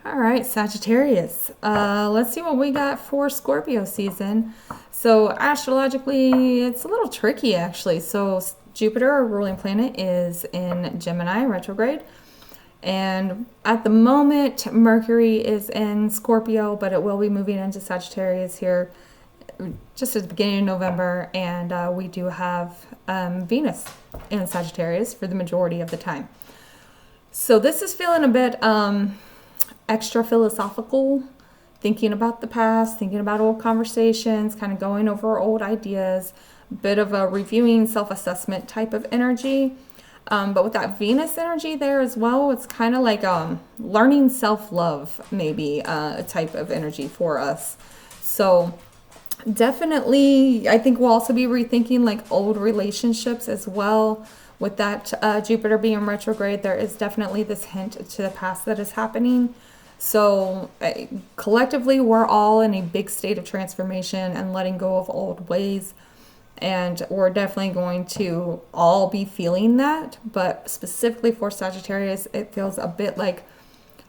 All right, Sagittarius. Let's see what we got for Scorpio season. So astrologically, it's a little tricky actually. So Jupiter, our ruling planet, is in Gemini retrograde. And at the moment, Mercury is in Scorpio, but it will be moving into Sagittarius here just at the beginning of November. And we do have Venus in Sagittarius for the majority of the time. So this is feeling a bit extra philosophical, thinking about the past, thinking about old conversations, kind of going over old ideas, bit of a reviewing self-assessment type of energy. But with that Venus energy there as well, it's kind of like learning self-love, maybe a type of energy for us. So definitely, I think we'll also be rethinking like old relationships as well. With that Jupiter being retrograde, there is definitely this hint to the past that is happening. So collectively, we're all in a big state of transformation and letting go of old ways. And we're definitely going to all be feeling that. But specifically for Sagittarius, it feels a bit like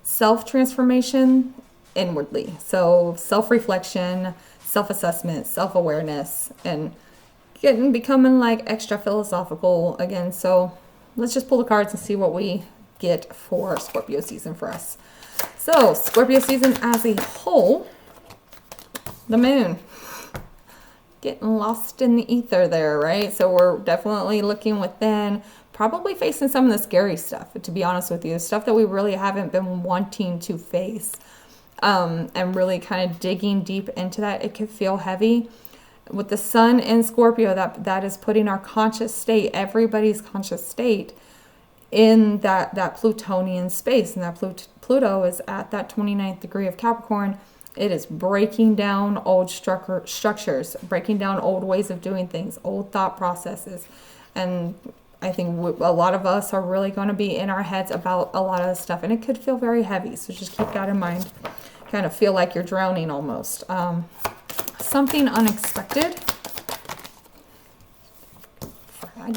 self-transformation inwardly. So self-reflection, self-assessment, self-awareness, and becoming like extra philosophical again. So let's just pull the cards and see what we get for Scorpio season for us. So Scorpio season as a whole, the moon, getting lost in the ether there, right? So we're definitely looking within, probably facing some of the scary stuff, to be honest with you, stuff that we really haven't been wanting to face, and really kind of digging deep into that. It can feel heavy. With the sun in Scorpio, that is putting our conscious state, everybody's conscious state, in that Plutonian space. And that Pluto is at that 29th degree of Capricorn. It is breaking down old structures, breaking down old ways of doing things, old thought processes. And I think a lot of us are really going to be in our heads about a lot of this stuff. And it could feel very heavy. So just keep that in mind. Kind of feel like you're drowning almost. Something unexpected.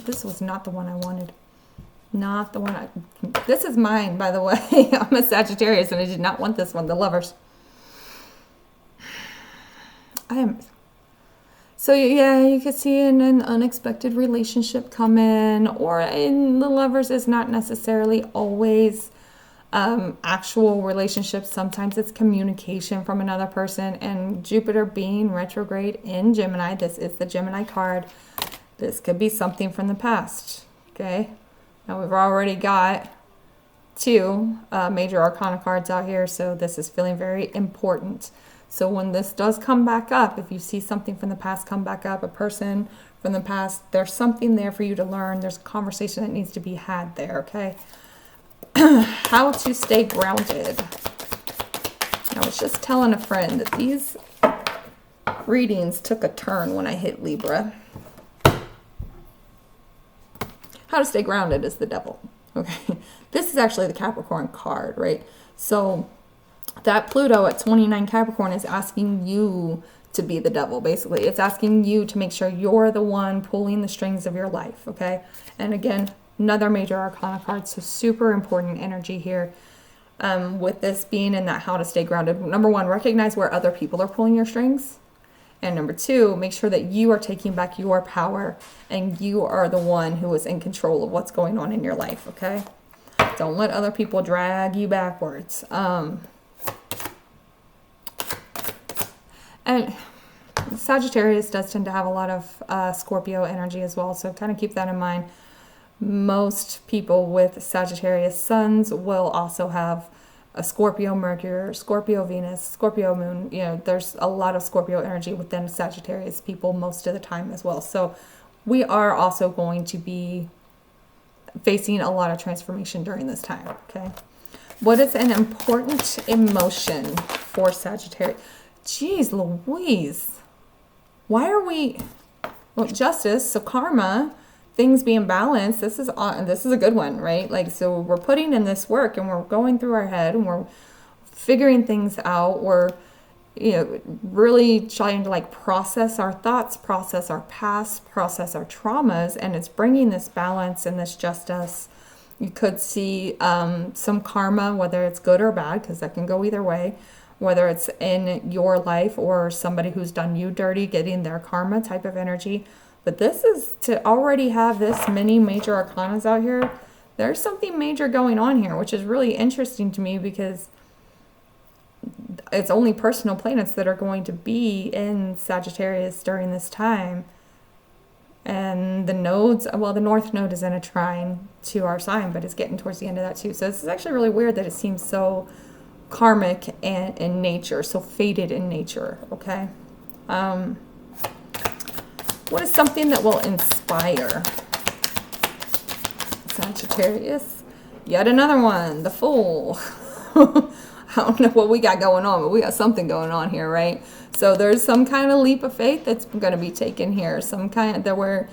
This was not the one I wanted. Not the one this is mine, by the way. I'm a Sagittarius and I did not want this one, the Lovers. So yeah, you could see an unexpected relationship come in, or in the Lovers is not necessarily always actual relationships. Sometimes it's communication from another person, and Jupiter being retrograde in Gemini, this is the Gemini card. This could be something from the past. Okay, now we've already got two major arcana cards out here, so this is feeling very important. So when this does come back up, if you see something from the past come back up, a person from the past, there's something there for you to learn. There's a conversation that needs to be had there, okay? How to stay grounded. I was just telling a friend that these readings took a turn when I hit Libra. How to stay grounded is the Devil. Okay, this is actually the Capricorn card, right? So that Pluto at 29 Capricorn is asking you to be the Devil, basically. It's asking you to make sure you're the one pulling the strings of your life, okay? And again, another major arcana card, so super important energy here. With this being in that how to stay grounded. Number one, recognize where other people are pulling your strings. And number two, make sure that you are taking back your power and you are the one who is in control of what's going on in your life, okay? Don't let other people drag you backwards. And Sagittarius does tend to have a lot of Scorpio energy as well, so kind of keep that in mind. Most people with Sagittarius suns will also have a Scorpio Mercury, Scorpio Venus, Scorpio Moon. You know, there's a lot of Scorpio energy within Sagittarius people most of the time as well. So we are also going to be facing a lot of transformation during this time, okay? What is an important emotion for Sagittarius? Jeez Louise. Why are we... Well, justice, so karma, things being balanced. This is a good one, right? Like, so we're putting in this work and we're going through our head and we're figuring things out. We're, really trying to like process our thoughts, process our past, process our traumas, and it's bringing this balance and this justice You could see some karma, whether it's good or bad, because that can go either way, whether it's in your life or somebody who's done you dirty, getting their karma type of energy. But this is to already have this many major arcanas out here. There's something major going on here, which is really interesting to me because it's only personal planets that are going to be in Sagittarius during this time. And the nodes, well, the North Node is in a trine to our sign, but it's getting towards the end of that too. So this is actually really weird that it seems so karmic and in nature, so fated in nature, okay? What is something that will inspire Sagittarius? Yet another one, the Fool. I don't know what we got going on, but we got something going on here, right? So there's some kind of leap of faith that's going to be taken here. Some kind that where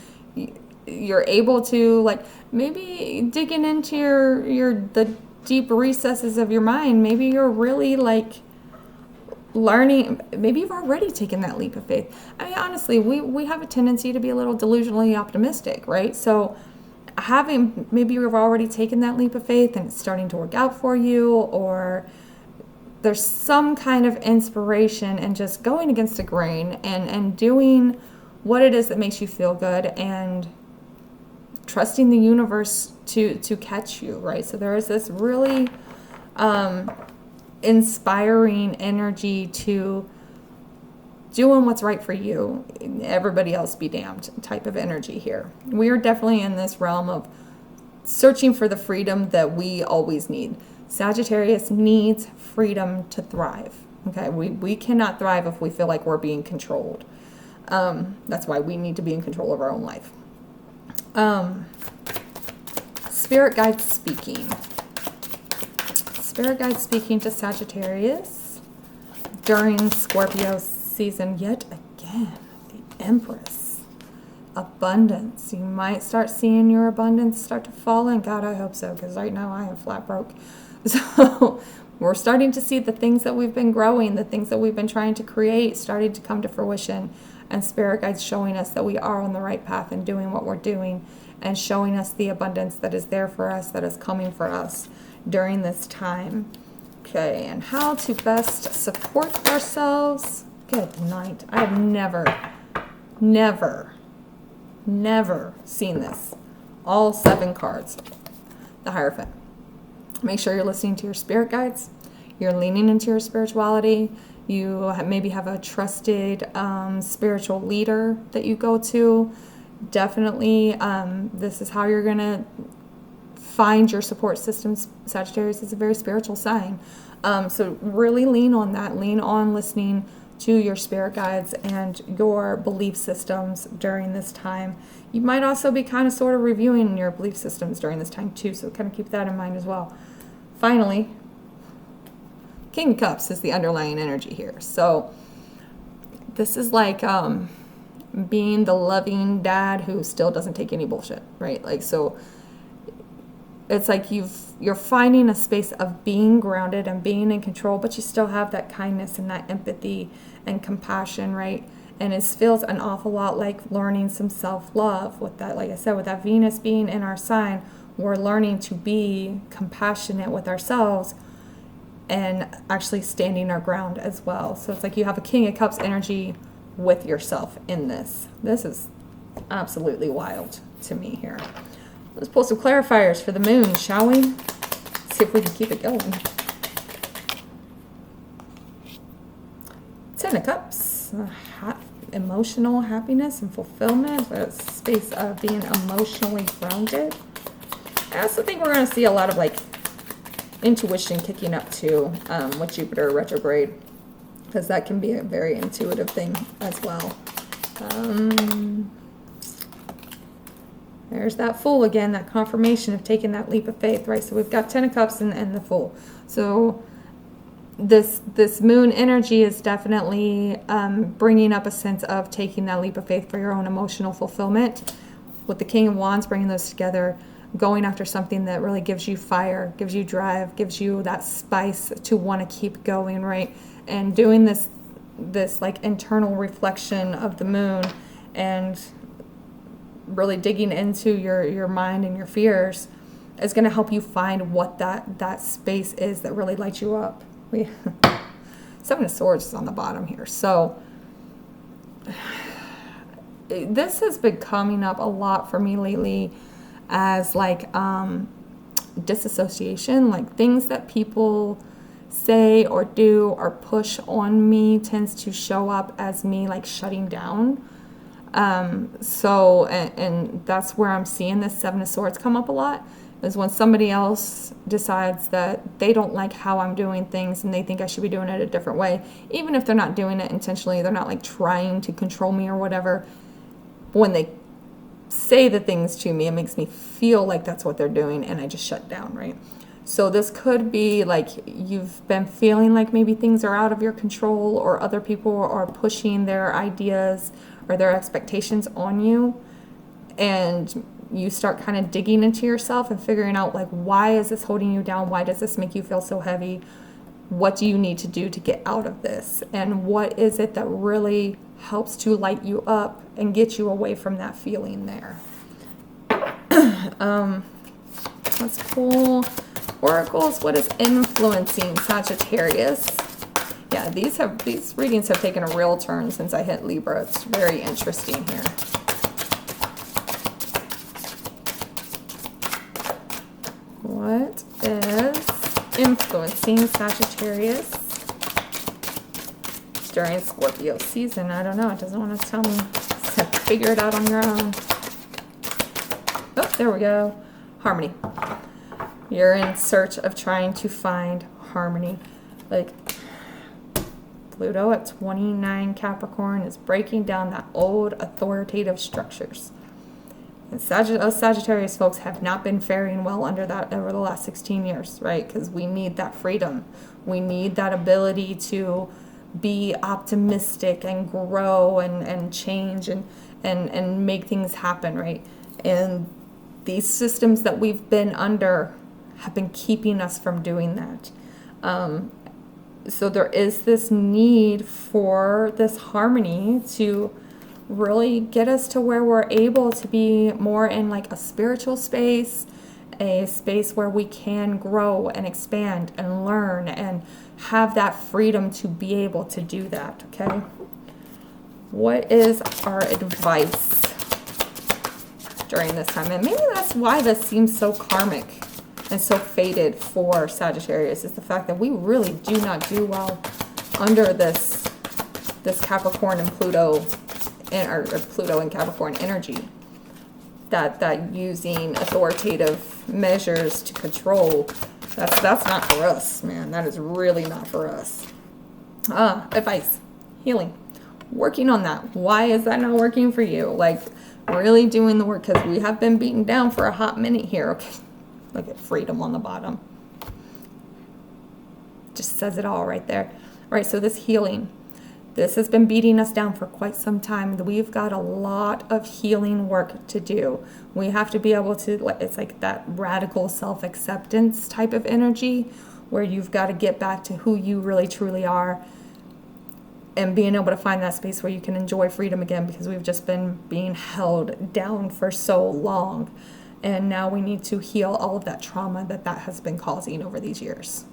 you're able to, like, maybe digging into the deep recesses of your mind. Maybe you're really like learning. Maybe you've already taken that leap of faith. I mean, honestly, we have a tendency to be a little delusionally optimistic, right? So maybe you've already taken that leap of faith and it's starting to work out for you, or there's some kind of inspiration and just going against the grain and doing what it is that makes you feel good and trusting the universe to catch you, right? So there is this really inspiring energy to doing what's right for you, everybody else be damned type of energy here. We are definitely in this realm of searching for the freedom that we always need. Sagittarius needs freedom to thrive. Okay, we cannot thrive if we feel like we're being controlled. That's why we need to be in control of our own life. Spirit guides speaking. Spirit guides speaking to Sagittarius during Scorpio season yet again. The Empress. Abundance. You might start seeing your abundance start to fall in. God, I hope so, because right now I am flat broke. So we're starting to see the things that we've been growing, the things that we've been trying to create, starting to come to fruition. And Spirit Guides showing us that we are on the right path and doing what we're doing, and showing us the abundance that is there for us, that is coming for us during this time. Okay, and how to best support ourselves. Good night. I have never seen this. All 7 cards. The Hierophant. Make sure you're listening to your spirit guides. You're leaning into your spirituality. You maybe have a trusted spiritual leader that you go to. Definitely, this is how you're going to find your support systems. Sagittarius is a very spiritual sign. So really lean on that. Lean on listening to your spirit guides and your belief systems during this time. You might also be kind of sort of reviewing your belief systems during this time too, so kind of keep that in mind as well. Finally, King of Cups is the underlying energy here. So this is like being the loving dad who still doesn't take any bullshit, right? Like, so it's like you're finding a space of being grounded and being in control, but you still have that kindness and that empathy and compassion, right? And it feels an awful lot like learning some self-love with that. Like I said, with that Venus being in our sign, we're learning to be compassionate with ourselves and actually standing our ground as well. So it's like you have a King of Cups energy with yourself in this. This is absolutely wild to me here. Let's pull some clarifiers for the moon, shall we? See if we can keep it going. 10 of Cups. Emotional happiness and fulfillment. A space of being emotionally grounded. I also think we're going to see a lot of like intuition kicking up too with Jupiter retrograde, because that can be a very intuitive thing as well. There's that Fool again, that confirmation of taking that leap of faith, right? So we've got 10 of Cups and the Fool. So this moon energy is definitely bringing up a sense of taking that leap of faith for your own emotional fulfillment. With the King of Wands, bringing those together, going after something that really gives you fire, gives you drive, gives you that spice to want to keep going, right? And doing this like internal reflection of the moon and really digging into your mind and your fears is going to help you find what that space is that really lights you up. Seven of Swords is on the bottom here. So this has been coming up a lot for me lately as like disassociation, like things that people say or do or push on me tends to show up as me like shutting down. And that's where I'm seeing this Seven of Swords come up a lot, is when somebody else decides that they don't like how I'm doing things and they think I should be doing it a different way, even if they're not doing it intentionally, they're not like trying to control me or whatever. But when they say the things to me, it makes me feel like that's what they're doing, and I just shut down, right? So this could be like you've been feeling like maybe things are out of your control, or other people are pushing their ideas or their expectations on you, and you start kind of digging into yourself and figuring out like, why is this holding you down? Why does this make you feel so heavy? What do you need to do to get out of this? And what is it that really helps to light you up and get you away from that feeling there? Let's pull oracles. What is influencing Sagittarius? Yeah, these readings have taken a real turn since I hit Libra. It's very interesting here. What is influencing Sagittarius during Scorpio season? I don't know. It doesn't want to tell me. So figure it out on your own. Oh, there we go. Harmony. You're in search of trying to find harmony. Like Pluto at 29 Capricorn is breaking down that old authoritative structures. And us Sagittarius folks have not been faring well under that over the last 16 years, right? Because we need that freedom. We need that ability to be optimistic and grow and change and make things happen, right? And these systems that we've been under have been keeping us from doing that. So there is this need for this harmony to really get us to where we're able to be more in like a spiritual space, a space where we can grow and expand and learn and have that freedom to be able to do that, okay? What is our advice during this time? And maybe that's why this seems so karmic and so fated for Sagittarius, is the fact that we really do not do well under this Capricorn and Pluto, or Pluto and Capricorn energy. That using authoritative measures to control, that's not for us, man. That is really not for us. Advice, healing, working on that. Why is that not working for you? Like really doing the work, because we have been beaten down for a hot minute here. Okay, look at freedom on the bottom. Just says it all right there. All right, so this healing. This has been beating us down for quite some time. We've got a lot of healing work to do. We have to be able to, it's like that radical self-acceptance type of energy where you've got to get back to who you really truly are and being able to find that space where you can enjoy freedom again, because we've just been being held down for so long. And now we need to heal all of that trauma that has been causing over these years.